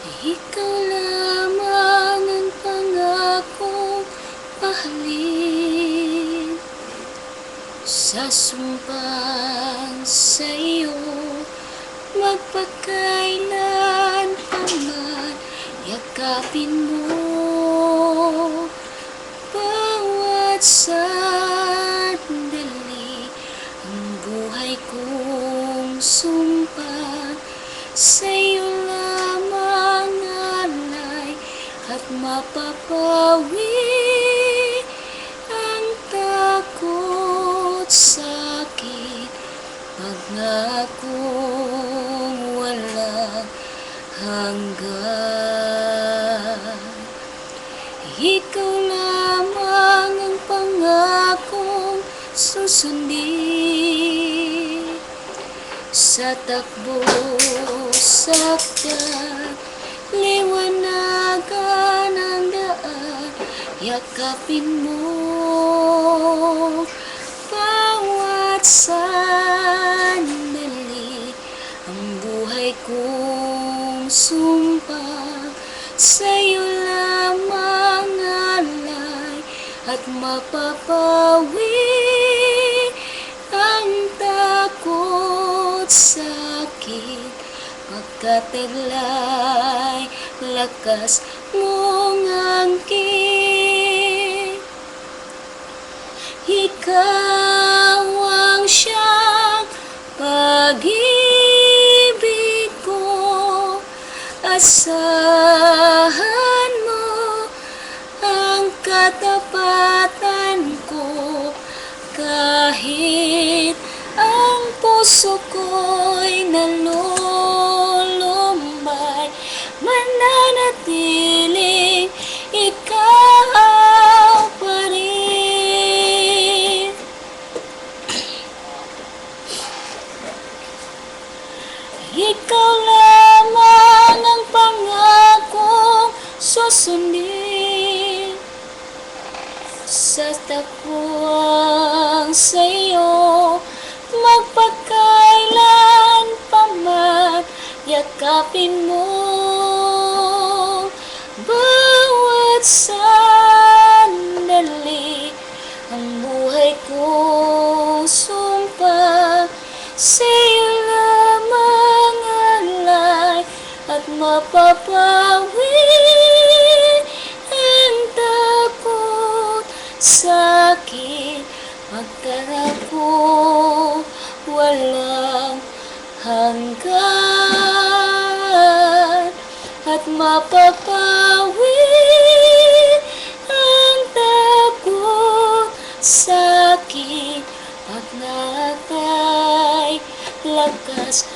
Ikaw lamang ang pangakong mahalin. Sasumpang sa'yo magpakailan paman, yakapin mo bawat sandali. Ang buhay kong sumpa sa'yo lamang alay, at mapapawi ang takot sa'kin. Pangakong walang hanggan. Ikaw lamang ang pangakong susundin. Sa takbo saktan, liwanagan ang daan, yakapin mo bawat sandali. Ang buhay kong sumpa sa'yo lamang alay, at mapapawi ang takot sa'kin. Magkataglay lakas mong angkin. Ikaw ang siyang pag-ibig ko, asahan mo ang katapatan ko. Kahit ang puso ko'y nalulumbay, mananatiling ikaw pa rin. Ikaw lamang ang pangakong susundin. Sa tapuang sa'yo magpakailan paman, yakapin mo bawat sandali. Ang buhay kong sumpa sa'yo lamang alay, at mapapawi ang takot sa'kin. Magkarako walang hanggan, at mapapawi ang takot sa'kin. Pag natay lakas